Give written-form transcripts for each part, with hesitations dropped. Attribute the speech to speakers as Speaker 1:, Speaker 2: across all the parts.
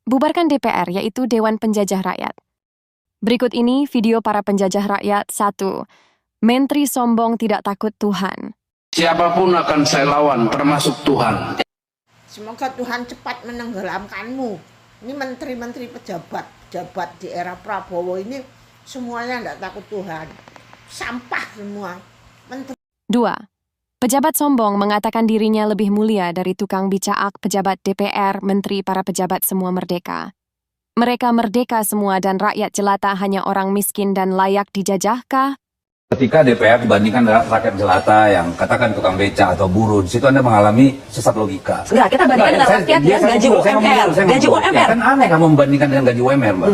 Speaker 1: Bubarkan DPR, yaitu Dewan Penjajah Rakyat. Berikut ini video para penjajah rakyat. 1. Menteri sombong tidak takut Tuhan.
Speaker 2: Siapapun akan saya lawan, termasuk Tuhan.
Speaker 3: Semoga Tuhan cepat menenggelamkanmu. Ini menteri-menteri pejabat di era Prabowo ini semuanya tidak takut Tuhan. Sampah semua.
Speaker 1: 2. Pejabat sombong mengatakan dirinya lebih mulia dari tukang bicaak pejabat DPR, menteri, para pejabat semua merdeka. Mereka merdeka semua dan rakyat jelata hanya orang miskin dan layak dijajahkah?
Speaker 4: Ketika DPR dibandingkan dengan rakyat jelata yang katakan tukang beca atau buruh, di situ Anda mengalami sesat logika.
Speaker 5: Enggak, kita bandingkan dengan rakyat yang gaji UMR. Gaji UMR.
Speaker 4: Kan aneh kamu membandingkan dengan gaji UMR, Mbak.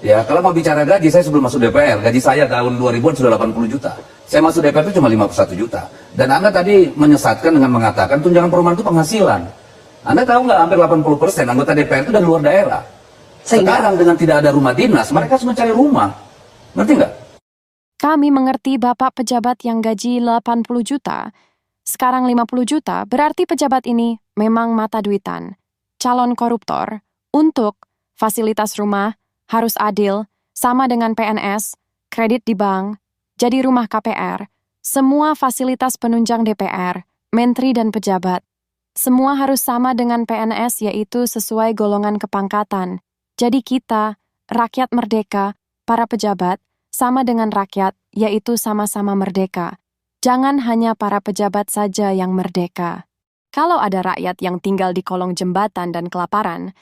Speaker 4: Ya, kalau mau bicara gaji, saya sebelum masuk DPR, gaji saya tahun 2000-an sudah 80 juta. Saya masuk DPR itu cuma 51 juta. Dan Anda tadi menyesatkan dengan mengatakan tunjangan perumahan itu penghasilan. Anda tahu nggak, hampir 80% anggota DPR itu dari luar daerah. Sekarang dengan tidak ada rumah dinas, mereka harus mencari rumah. Ngerti nggak?
Speaker 1: Kami mengerti Bapak pejabat yang gaji 80 juta, sekarang 50 juta, berarti pejabat ini memang mata duitan. Calon koruptor, untuk fasilitas rumah, harus adil, sama dengan PNS, kredit di bank, jadi rumah KPR, semua fasilitas penunjang DPR, menteri dan pejabat. Semua harus sama dengan PNS, yaitu sesuai golongan kepangkatan. Jadi kita, rakyat merdeka, para pejabat, sama dengan rakyat, yaitu sama-sama merdeka. Jangan hanya para pejabat saja yang merdeka. Kalau ada rakyat yang tinggal di kolong jembatan dan kelaparan,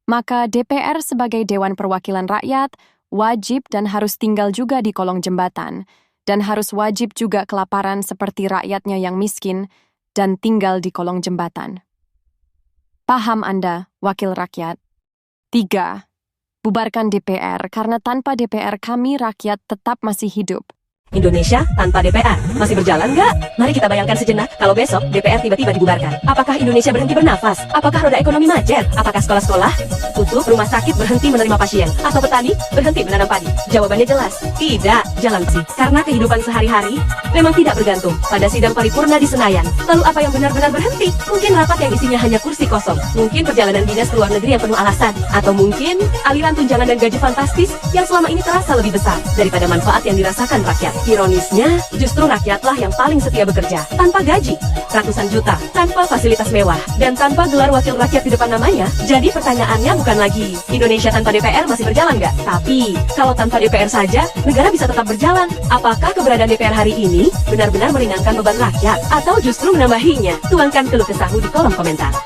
Speaker 1: maka DPR sebagai Dewan Perwakilan Rakyat wajib dan harus tinggal juga di kolong jembatan, dan harus wajib juga kelaparan seperti rakyatnya yang miskin dan tinggal di kolong jembatan. Paham Anda, Wakil Rakyat? 3. Bubarkan DPR, karena tanpa DPR kami rakyat tetap masih hidup.
Speaker 5: Indonesia tanpa DPR masih berjalan nggak? Mari kita bayangkan sejenak kalau besok DPR tiba-tiba dibubarkan. Apakah Indonesia berhenti bernafas? Apakah roda ekonomi macet? Apakah sekolah-sekolah tutup, rumah sakit berhenti menerima pasien? Atau petani berhenti menanam padi? Jawabannya jelas, tidak. Jalan sih. Karena kehidupan sehari-hari memang tidak bergantung pada sidang paripurna di Senayan. Lalu apa yang benar-benar berhenti? Mungkin rapat yang isinya hanya kursi kosong. Mungkin perjalanan dinas ke luar negeri yang penuh alasan. Atau mungkin aliran tunjangan dan gaji fantastis yang selama ini terasa lebih besar daripada manfaat yang dirasakan rakyat. Ironisnya, justru rakyatlah yang paling setia bekerja, tanpa gaji, ratusan juta, tanpa fasilitas mewah, dan tanpa gelar wakil rakyat di depan namanya. Jadi pertanyaannya bukan lagi, Indonesia tanpa DPR masih berjalan nggak? Tapi, kalau tanpa DPR saja, negara bisa tetap berjalan. Apakah keberadaan DPR hari ini benar-benar meringankan beban rakyat, atau justru menambahinya? Tuangkan keluh kesahmu di kolom komentar.